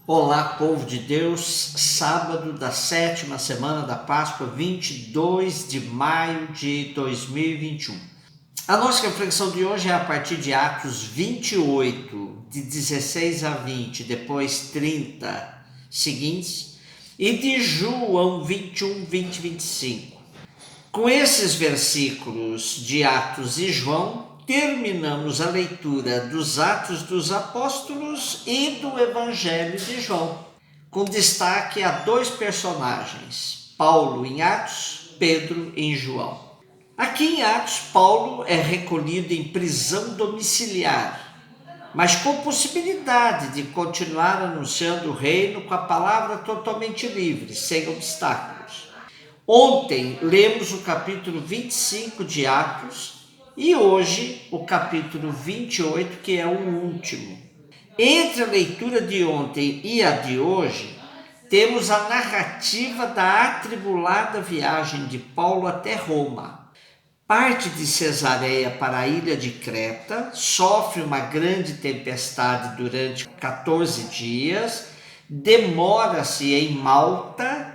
Olá, povo de Deus, sábado da 7ª semana da Páscoa, 22 de maio de 2021. A nossa reflexão de hoje é a partir de Atos 28, de 16 a 20, depois 30 seguintes, e de João 21, 20 e 25. Com esses versículos de Atos e João, terminamos a leitura dos Atos dos Apóstolos e do Evangelho de João, com destaque a dois personagens, Paulo em Atos, Pedro em João. Aqui em Atos, Paulo é recolhido em prisão domiciliar, mas com possibilidade de continuar anunciando o reino com a palavra totalmente livre, sem obstáculos. Ontem lemos o capítulo 25 de Atos e hoje o capítulo 28, que é o último. Entre a leitura de ontem e a de hoje, temos a narrativa da atribulada viagem de Paulo até Roma. Parte de Cesareia para a ilha de Creta, sofre uma grande tempestade durante 14 dias, demora-se em Malta,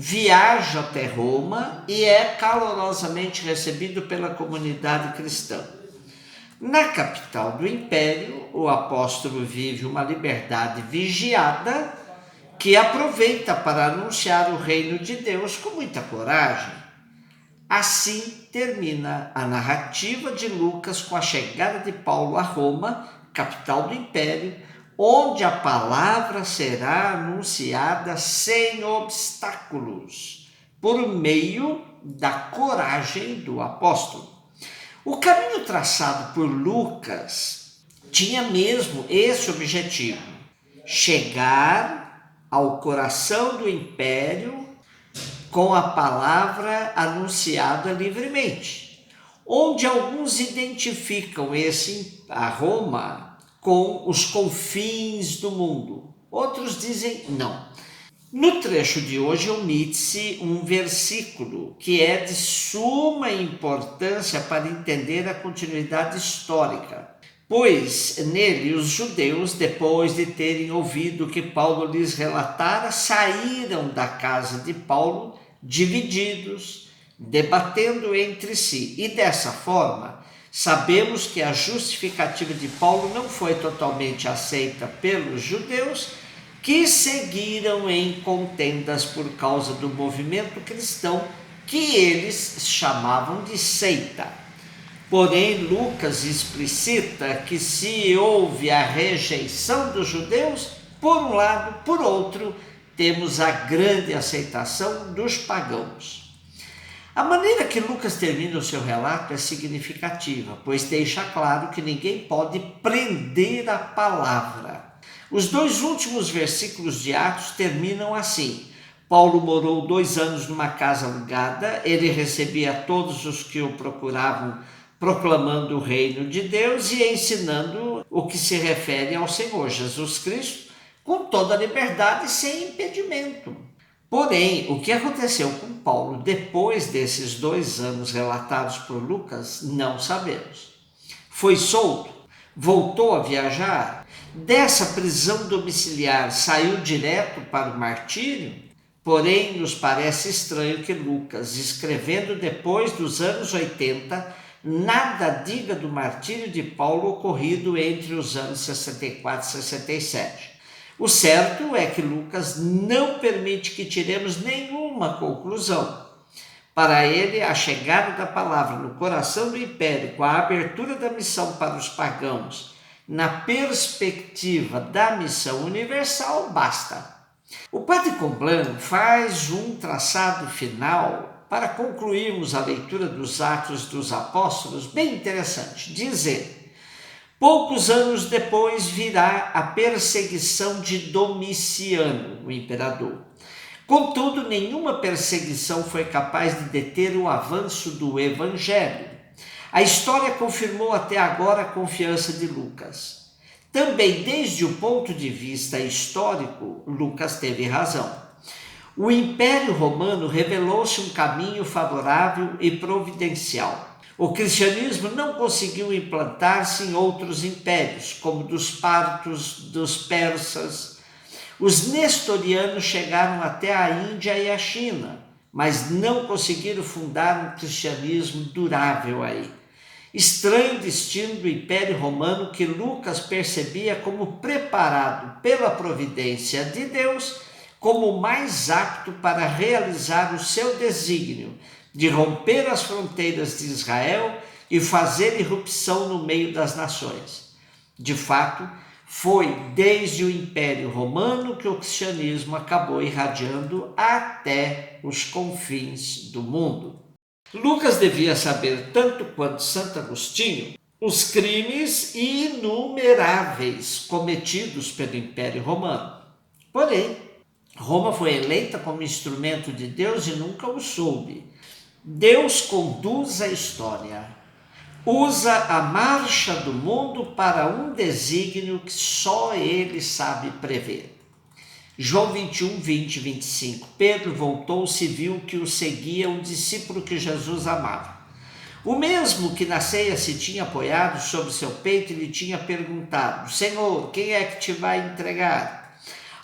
viaja até Roma e é calorosamente recebido pela comunidade cristã. Na capital do império, o apóstolo vive uma liberdade vigiada que aproveita para anunciar o reino de Deus com muita coragem. Assim termina a narrativa de Lucas com a chegada de Paulo a Roma, capital do império, onde a palavra será anunciada sem obstáculos, por meio da coragem do apóstolo. O caminho traçado por Lucas tinha mesmo esse objetivo: chegar ao coração do império com a palavra anunciada livremente, onde alguns identificam a Roma com os confins do mundo. Outros dizem não. No trecho de hoje omite-se um versículo que é de suma importância para entender a continuidade histórica, pois nele os judeus, depois de terem ouvido o que Paulo lhes relatara, saíram da casa de Paulo divididos, debatendo entre si, e dessa forma sabemos que a justificativa de Paulo não foi totalmente aceita pelos judeus, que seguiram em contendas por causa do movimento cristão que eles chamavam de seita. Porém, Lucas explicita que se houve a rejeição dos judeus, por um lado, por outro, temos a grande aceitação dos pagãos. A maneira que Lucas termina o seu relato é significativa, pois deixa claro que ninguém pode prender a palavra. Os dois últimos versículos de Atos terminam assim: Paulo morou 2 anos numa casa alugada, ele recebia todos os que o procuravam, proclamando o reino de Deus e ensinando o que se refere ao Senhor Jesus Cristo, com toda a liberdade e sem impedimento. Porém, o que aconteceu com Paulo depois desses 2 anos relatados por Lucas, não sabemos. Foi solto? Voltou a viajar? Dessa prisão domiciliar saiu direto para o martírio? Porém, nos parece estranho que Lucas, escrevendo depois dos anos 80, nada diga do martírio de Paulo ocorrido entre os anos 64 e 67. O certo é que Lucas não permite que tiremos nenhuma conclusão. Para ele, a chegada da palavra no coração do império, com a abertura da missão para os pagãos, na perspectiva da missão universal, basta. O padre Comblan faz um traçado final para concluirmos a leitura dos Atos dos Apóstolos bem interessante. Diz ele: poucos anos depois virá a perseguição de Domiciano, o imperador. Contudo, nenhuma perseguição foi capaz de deter o avanço do Evangelho. A história confirmou até agora a confiança de Lucas. Também, desde o ponto de vista histórico, Lucas teve razão. O Império Romano revelou-se um caminho favorável e providencial. O cristianismo não conseguiu implantar-se em outros impérios, como dos partos, dos persas. Os nestorianos chegaram até a Índia e a China, mas não conseguiram fundar um cristianismo durável aí. Estranho destino do Império Romano que Lucas percebia como preparado pela providência de Deus como mais apto para realizar o seu desígnio de romper as fronteiras de Israel e fazer irrupção no meio das nações. De fato, foi desde o Império Romano que o cristianismo acabou irradiando até os confins do mundo. Lucas devia saber, tanto quanto Santo Agostinho, os crimes inumeráveis cometidos pelo Império Romano. Porém, Roma foi eleita como instrumento de Deus e nunca o soube. Deus conduz a história, usa a marcha do mundo para um desígnio que só ele sabe prever. João 21, 20, 25. Pedro voltou-se e viu que o seguia um discípulo que Jesus amava. O mesmo que na ceia se tinha apoiado sobre seu peito e lhe tinha perguntado: Senhor, quem é que te vai entregar?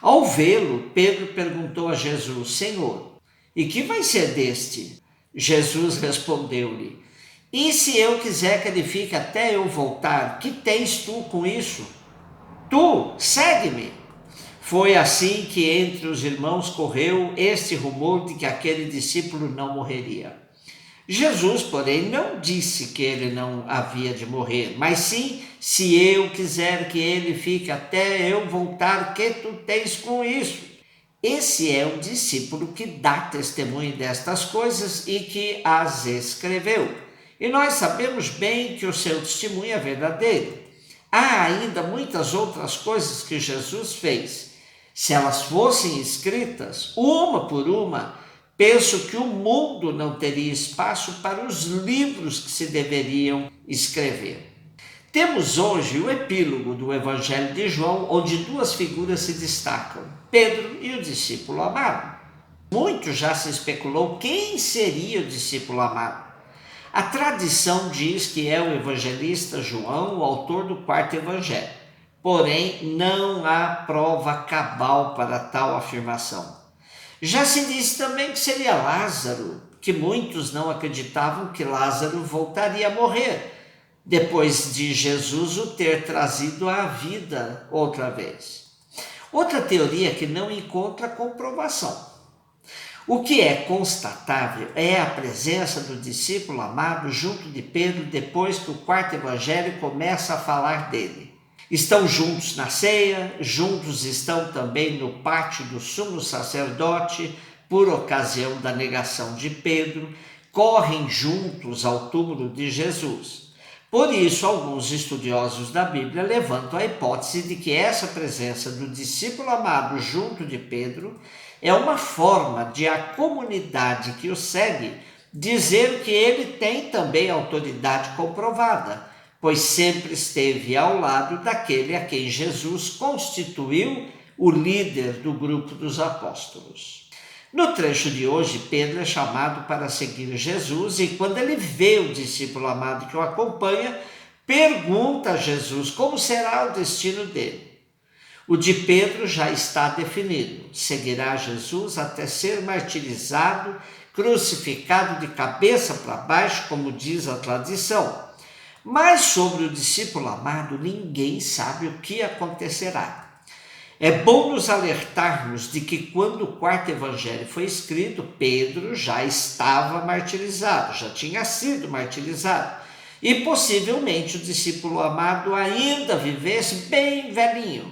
Ao vê-lo, Pedro perguntou a Jesus: Senhor, e que vai ser deste? Jesus respondeu-lhe: E se eu quiser que ele fique até eu voltar, que tens tu com isso? Tu, segue-me. Foi assim que entre os irmãos correu este rumor de que aquele discípulo não morreria. Jesus, porém, não disse que ele não havia de morrer, mas sim, se eu quiser que ele fique até eu voltar, que tu tens com isso? Esse é o discípulo que dá testemunho destas coisas e que as escreveu. E nós sabemos bem que o seu testemunho é verdadeiro. Há ainda muitas outras coisas que Jesus fez. Se elas fossem escritas, uma por uma, penso que o mundo não teria espaço para os livros que se deveriam escrever. Temos hoje o epílogo do Evangelho de João, onde duas figuras se destacam, Pedro e o discípulo amado. Muito já se especulou quem seria o discípulo amado. A tradição diz que é o evangelista João, o autor do quarto evangelho. Porém, não há prova cabal para tal afirmação. Já se disse também que seria Lázaro, que muitos não acreditavam que Lázaro voltaria a morrer, depois de Jesus o ter trazido à vida outra vez. Outra teoria que não encontra comprovação. O que é constatável é a presença do discípulo amado junto de Pedro depois que o quarto evangelho começa a falar dele. Estão juntos na ceia, juntos estão também no pátio do sumo sacerdote, por ocasião da negação de Pedro, correm juntos ao túmulo de Jesus. Por isso, alguns estudiosos da Bíblia levantam a hipótese de que essa presença do discípulo amado junto de Pedro é uma forma de a comunidade que o segue dizer que ele tem também autoridade comprovada, pois sempre esteve ao lado daquele a quem Jesus constituiu o líder do grupo dos apóstolos. No trecho de hoje, Pedro é chamado para seguir Jesus e quando ele vê o discípulo amado que o acompanha, pergunta a Jesus como será o destino dele. O de Pedro já está definido, seguirá Jesus até ser martirizado, crucificado de cabeça para baixo, como diz a tradição. Mas sobre o discípulo amado, ninguém sabe o que acontecerá. É bom nos alertarmos de que quando o quarto evangelho foi escrito, Pedro já estava martirizado, já tinha sido martirizado. E possivelmente o discípulo amado ainda vivesse bem velhinho.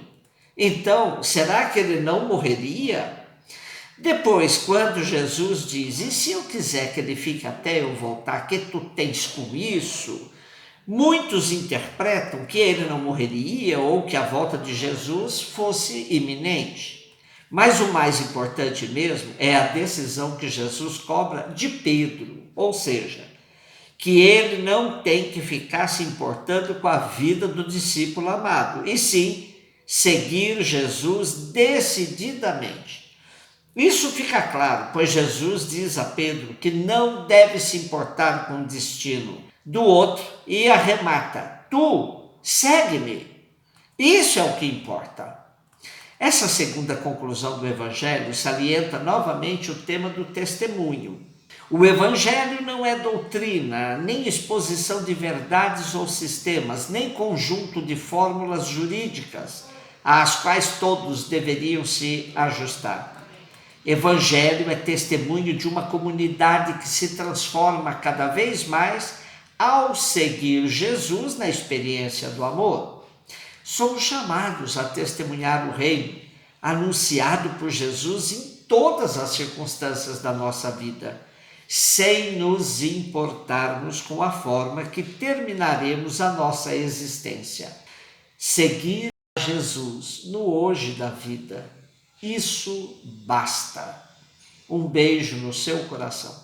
Então, será que ele não morreria? Depois, quando Jesus diz, e se eu quiser que ele fique até eu voltar, que tu tens com isso? Muitos interpretam que ele não morreria ou que a volta de Jesus fosse iminente. Mas o mais importante mesmo é a decisão que Jesus cobra de Pedro, ou seja, que ele não tem que ficar se importando com a vida do discípulo amado, e sim seguir Jesus decididamente. Isso fica claro, pois Jesus diz a Pedro que não deve se importar com o destino do outro e arremata: tu, segue-me. Isso é o que importa. Essa segunda conclusão do Evangelho salienta novamente o tema do testemunho. O Evangelho não é doutrina, nem exposição de verdades ou sistemas, nem conjunto de fórmulas jurídicas às quais todos deveriam se ajustar. Evangelho é testemunho de uma comunidade que se transforma cada vez mais ao seguir Jesus na experiência do amor. Somos chamados a testemunhar o reino, anunciado por Jesus em todas as circunstâncias da nossa vida, sem nos importarmos com a forma que terminaremos a nossa existência. Seguir a Jesus no hoje da vida, isso basta. Um beijo no seu coração.